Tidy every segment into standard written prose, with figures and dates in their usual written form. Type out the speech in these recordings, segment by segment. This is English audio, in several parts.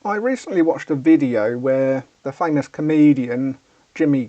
I recently watched a video where the famous comedian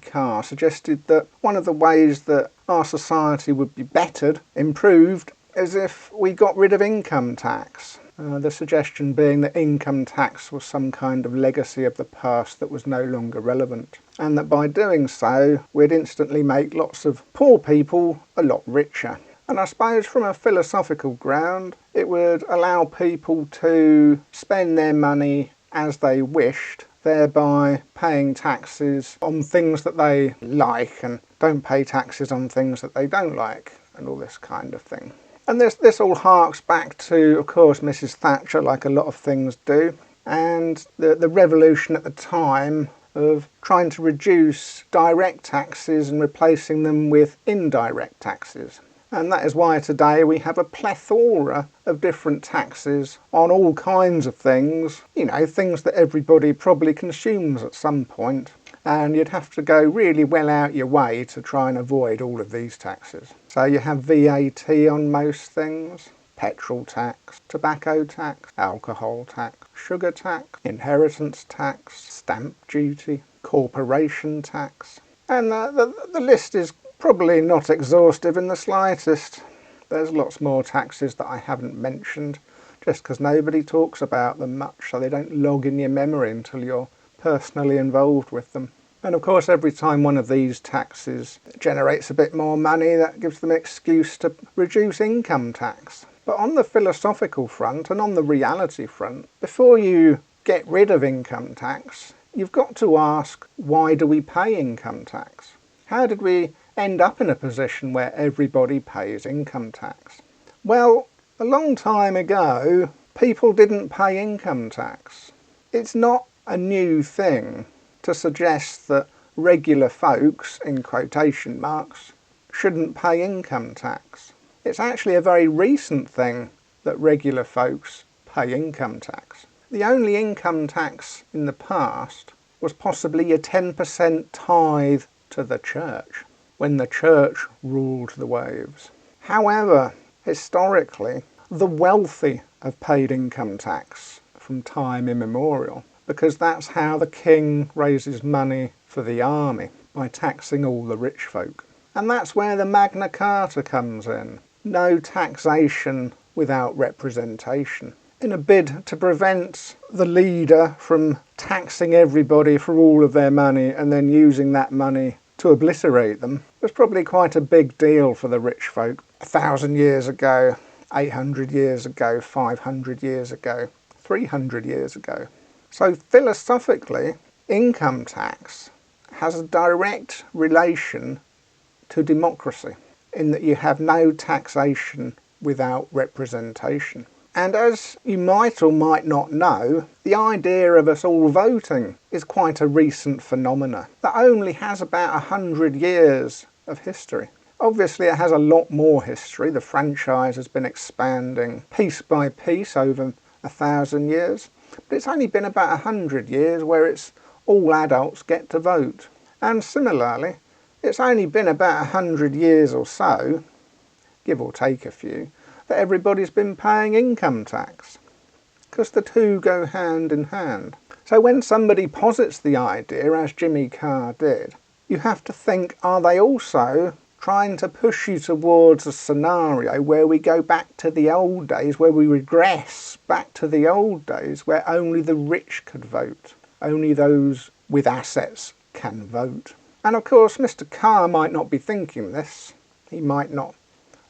Carr suggested that one of the ways that our society would be bettered, improved, is if we got rid of income tax. The suggestion being that income tax was some kind of legacy of the past that was no longer relevant, and that by doing so we'd instantly make lots of poor people a lot richer. And I suppose from a philosophical ground it would allow people to spend their money as they wished, thereby paying taxes on things that they like and don't pay taxes on things that they don't like, and all this kind of thing. And this all harks back to, of course, Mrs. Thatcher, like a lot of things do, and the revolution at the time of trying to reduce direct taxes and replacing them with indirect taxes. And that is why today we have a plethora of different taxes on all kinds of things, things that everybody probably consumes at some point. And you'd have to go really well out your way to try and avoid all of these taxes. So you have VAT on most things, petrol tax, tobacco tax, alcohol tax, sugar tax, inheritance tax, stamp duty, corporation tax. And the list is probably not exhaustive in the slightest. There's lots more taxes that I haven't mentioned, just because nobody talks about them much, so they don't log in your memory until you're personally involved with them. And of course, every time one of these taxes generates a bit more money, that gives them an excuse to reduce income tax. But on the philosophical front and on the reality front, before you get rid of income tax, you've got to ask, why do we pay income tax? How did we end up in a position where everybody pays income tax? Well, a long time ago, people didn't pay income tax. It's not a new thing to suggest that regular folks, in quotation marks, shouldn't pay income tax. It's actually a very recent thing that regular folks pay income tax. The only income tax in the past was possibly a 10% tithe to the church, when the church ruled the waves. However, historically, the wealthy have paid income tax from time immemorial, because that's how the king raises money for the army, by taxing all the rich folk. And that's where the Magna Carta comes in. No taxation without representation. In a bid to prevent the leader from taxing everybody for all of their money and then using that money to obliterate them, was probably quite a big deal for the rich folk 1,000 years ago, 800 years ago, 500 years ago, 300 years ago. So philosophically, income tax has a direct relation to democracy, in that you have no taxation without representation. And as you might or might not know, the idea of us all voting is quite a recent phenomenon that only has about 100 years of history. Obviously it has a lot more history. The franchise has been expanding piece by piece over 1,000 years, but it's only been about 100 years where it's all adults get to vote. And similarly, it's only been about 100 years or so, give or take a few, that everybody's been paying income tax, because the two go hand in hand. So when somebody posits the idea, as Jimmy Carr did, you have to think, are they also trying to push you towards a scenario where we go back to the old days, where we regress back to the old days where only the rich could vote, only those with assets can vote? And of course Mr. Carr might not be thinking this. He might not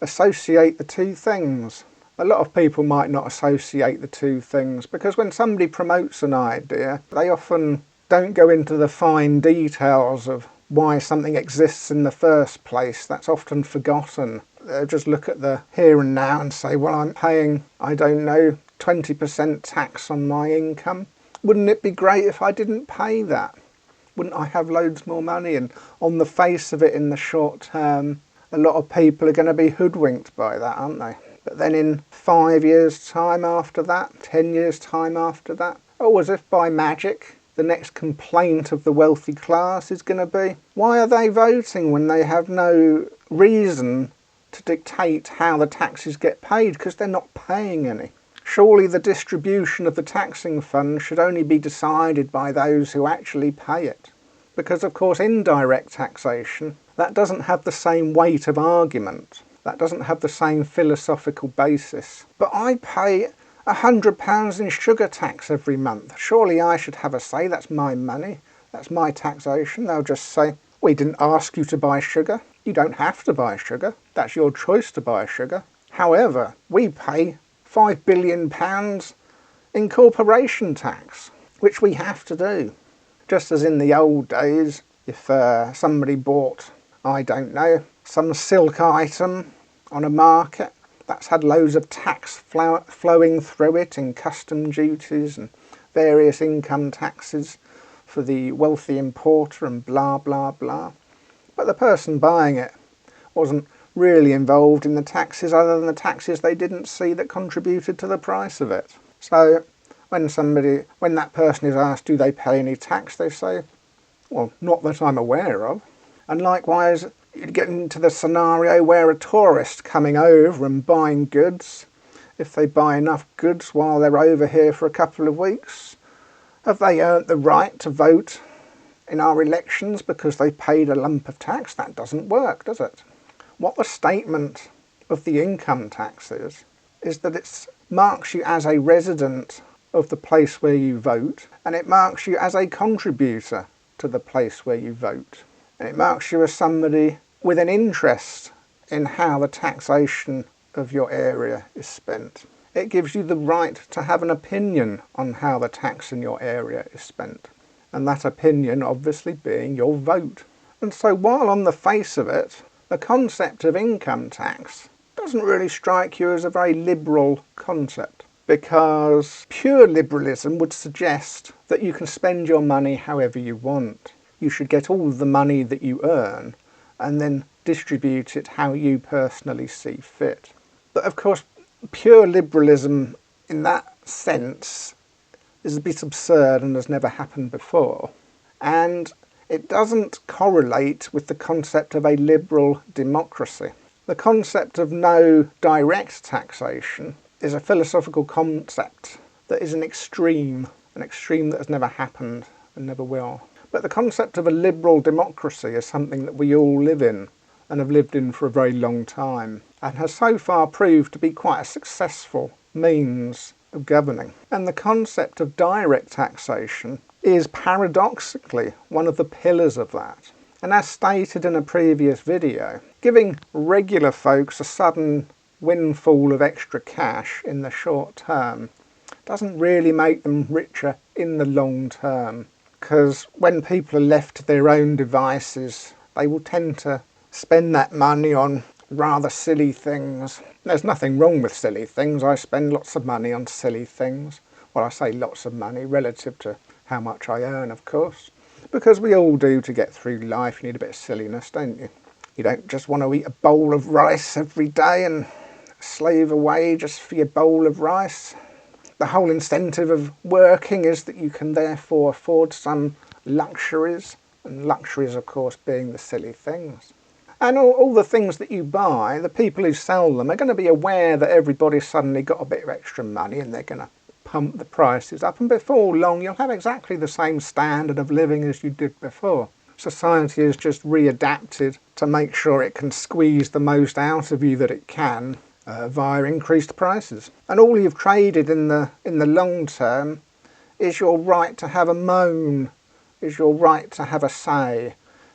associate the two things. A lot of people might not associate the two things, because when somebody promotes an idea, they often don't go into the fine details of why something exists in the first place. That's often forgotten. They'll just look at the here and now and say, well, I'm paying, 20% tax on my income. Wouldn't it be great if I didn't pay that? Wouldn't I have loads more money? And on the face of it, in the short term, a lot of people are going to be hoodwinked by that, aren't they? But then in 5 years' time after that, 10 years' time after that, as if by magic, the next complaint of the wealthy class is going to be, why are they voting when they have no reason to dictate how the taxes get paid, because they're not paying any? Surely the distribution of the taxing fund should only be decided by those who actually pay it. Because of course indirect taxation, that doesn't have the same weight of argument. That doesn't have the same philosophical basis. But I pay £100 in sugar tax every month. Surely I should have a say. That's my money. That's my taxation. They'll just say, we didn't ask you to buy sugar. You don't have to buy sugar. That's your choice to buy sugar. However, we pay £5 billion in corporation tax, which we have to do. Just as in the old days, if somebody bought, I don't know, some silk item on a market that's had loads of tax flowing through it in custom duties and various income taxes for the wealthy importer and blah blah blah. But the person buying it wasn't really involved in the taxes other than the taxes they didn't see that contributed to the price of it. So when that person is asked do they pay any tax, they say, well, not that I'm aware of. And likewise, you'd get into the scenario where a tourist coming over and buying goods, if they buy enough goods while they're over here for a couple of weeks, have they earned the right to vote in our elections because they paid a lump of tax? That doesn't work, does it? What the statement of the income tax is that it marks you as a resident of the place where you vote, and it marks you as a contributor to the place where you vote. And it marks you as somebody with an interest in how the taxation of your area is spent. It gives you the right to have an opinion on how the tax in your area is spent. And that opinion obviously being your vote. And so while on the face of it, the concept of income tax doesn't really strike you as a very liberal concept, because pure liberalism would suggest that you can spend your money however you want. You should get all the money that you earn and then distribute it how you personally see fit. But of course, pure liberalism in that sense is a bit absurd and has never happened before. And it doesn't correlate with the concept of a liberal democracy. The concept of no direct taxation is a philosophical concept that is an extreme that has never happened and never will. But the concept of a liberal democracy is something that we all live in and have lived in for a very long time, and has so far proved to be quite a successful means of governing. And the concept of direct taxation is paradoxically one of the pillars of that. And as stated in a previous video, giving regular folks a sudden windfall of extra cash in the short term doesn't really make them richer in the long term, because when people are left to their own devices, they will tend to spend that money on rather silly things. There's nothing wrong with silly things. I spend lots of money on silly things. Well, I say lots of money relative to how much I earn, of course, because we all do to get through life. You need a bit of silliness, don't you? You don't just want to eat a bowl of rice every day and slave away just for your bowl of rice. The whole incentive of working is that you can therefore afford some luxuries, and luxuries, of course, being the silly things. And all the things that you buy, the people who sell them are going to be aware that everybody's suddenly got a bit of extra money and they're going to pump the prices up, and before long you'll have exactly the same standard of living as you did before. Society has just readapted to make sure it can squeeze the most out of you that it can via increased prices. And all you've traded in the long term is your right to have a moan, is your right to have a say,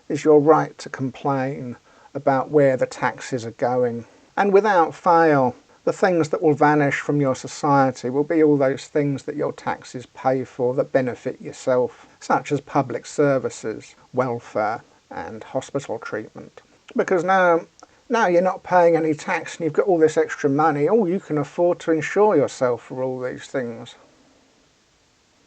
is your right to complain about where the taxes are going. And without fail, the things that will vanish from your society will be all those things that your taxes pay for that benefit yourself, such as public services, welfare and hospital treatment. Because now you're not paying any tax and you've got all this extra money, you can afford to insure yourself for all these things.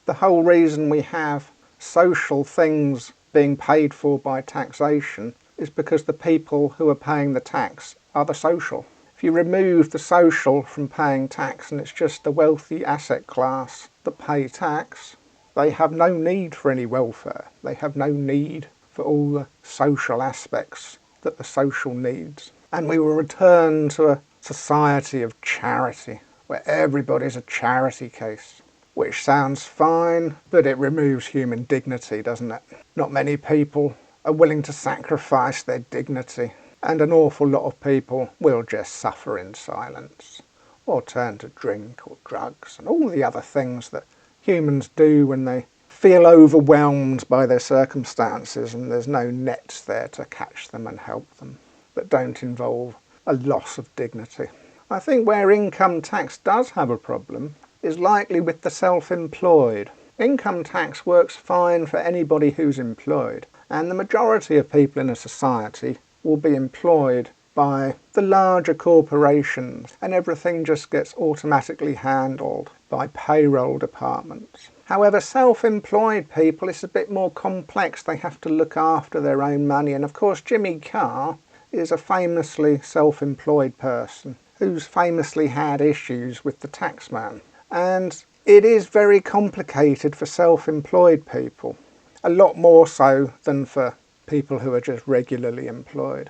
The whole reason we have social things being paid for by taxation is because the people who are paying the tax are the social. If you remove the social from paying tax and it's just the wealthy asset class that pay tax, they have no need for any welfare. They have no need for all the social aspects that the social needs. And we will return to a society of charity, where everybody's a charity case. Which sounds fine, but it removes human dignity, doesn't it? Not many people are willing to sacrifice their dignity, and an awful lot of people will just suffer in silence, or turn to drink or drugs and all the other things that humans do when they feel overwhelmed by their circumstances and there's no nets there to catch them and help them, that don't involve a loss of dignity. I think where income tax does have a problem is likely with the self-employed. Income tax works fine for anybody who's employed, and the majority of people in a society will be employed by the larger corporations, and everything just gets automatically handled by payroll departments. However, self-employed people, it's a bit more complex. They have to look after their own money, and of course Jimmy Carr is a famously self-employed person who's famously had issues with the taxman. And it is very complicated for self-employed people, a lot more so than for people who are just regularly employed.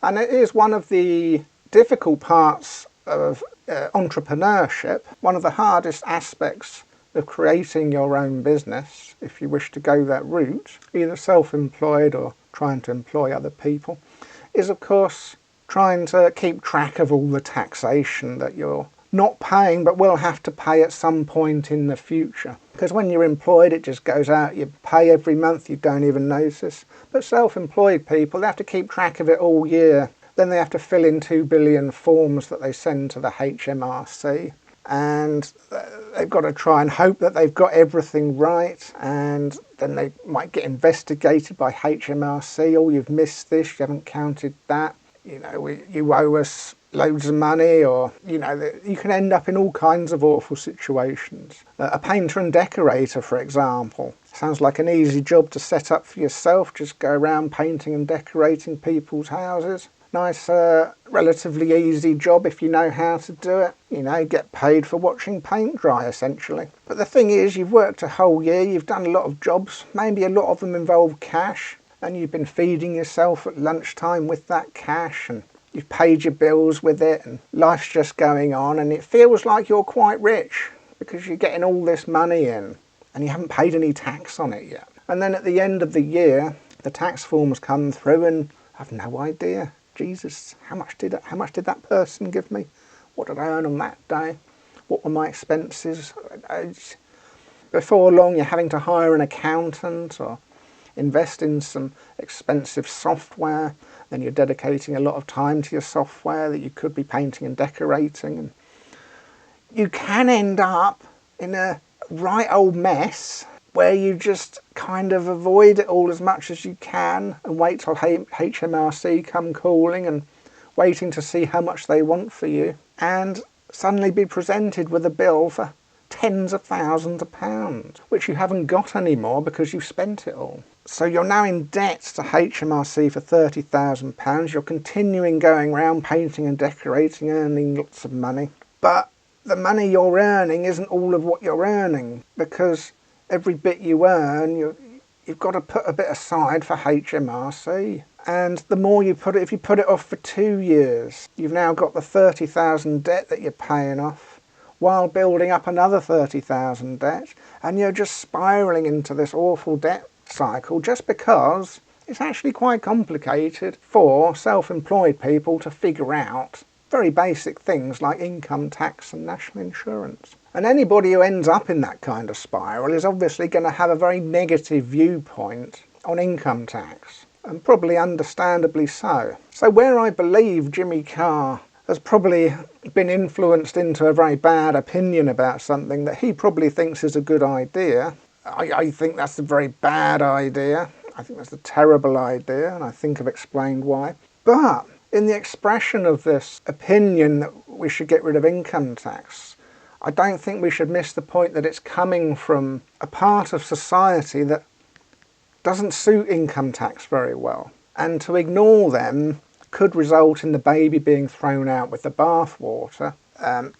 And it is one of the difficult parts of entrepreneurship, one of the hardest aspects of creating your own business, if you wish to go that route, either self-employed or trying to employ other people, is of course trying to keep track of all the taxation that you're not paying but will have to pay at some point in the future. Because when you're employed it just goes out, you pay every month, you don't even notice. But self-employed people, they have to keep track of it all year. Then they have to fill in 2 billion forms that they send to the HMRC. And they've got to try and hope that they've got everything right, and then they might get investigated by HMRC. Oh, you've missed this, you haven't counted that, you know, you owe us loads of money, or, you know, you can end up in all kinds of awful situations. A painter and decorator, for example, sounds like an easy job to set up for yourself, just go around painting and decorating people's houses. Nice, relatively easy job if you know how to do it. You know, get paid for watching paint dry, essentially. But the thing is, you've worked a whole year, you've done a lot of jobs, maybe a lot of them involve cash, and you've been feeding yourself at lunchtime with that cash, and you've paid your bills with it, and life's just going on, and it feels like you're quite rich because you're getting all this money in, and you haven't paid any tax on it yet. And then at the end of the year, the tax forms come through, and I've no idea. Jesus, how much did that person give me? What did I earn on that day? What were my expenses? Before long, you're having to hire an accountant or invest in some expensive software. Then you're dedicating a lot of time to your software that you could be painting and decorating. And you can end up in a right old mess where you just kind of avoid it all as much as you can and wait till HMRC come calling and waiting to see how much they want for you, and suddenly be presented with a bill for tens of thousands of pounds, which you haven't got anymore because you've spent it all. So you're now in debt to HMRC for £30,000. You're continuing going around painting and decorating, earning lots of money. But the money you're earning isn't all of what you're earning, because every bit you earn, you've got to put a bit aside for HMRC. And the more you put it, if you put it off for 2 years, you've now got the 30,000 debt that you're paying off, while building up another 30,000 debt, and you're just spiralling into this awful debt cycle just because it's actually quite complicated for self-employed people to figure out very basic things like income tax and national insurance. And anybody who ends up in that kind of spiral is obviously going to have a very negative viewpoint on income tax, and probably understandably so. So where I believe Jimmy Carr has probably been influenced into a very bad opinion about something that he probably thinks is a good idea, I think that's a very bad idea. I think that's a terrible idea, and I think I've explained why. But in the expression of this opinion that we should get rid of income tax, I don't think we should miss the point that it's coming from a part of society that doesn't suit income tax very well. And to ignore them could result in the baby being thrown out with the bathwater.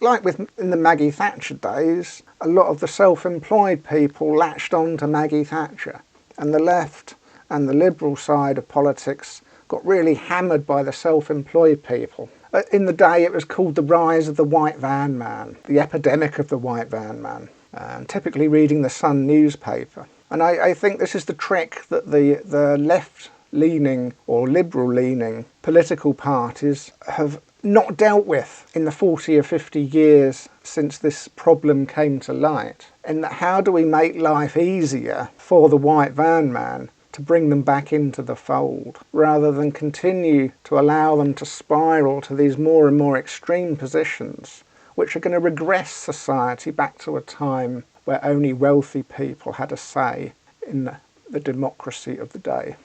Like in the Maggie Thatcher days, a lot of the self-employed people latched on to Maggie Thatcher, and the left and the liberal side of politics got really hammered by the self-employed people. In the day it was called the rise of the white van man, the epidemic of the white van man, typically reading the Sun newspaper. And I think this is the trick that the left-leaning or liberal-leaning political parties have not dealt with in the 40 or 50 years since this problem came to light. And how do we make life easier for the white van man to bring them back into the fold, rather than continue to allow them to spiral to these more and more extreme positions, which are going to regress society back to a time where only wealthy people had a say in the democracy of the day.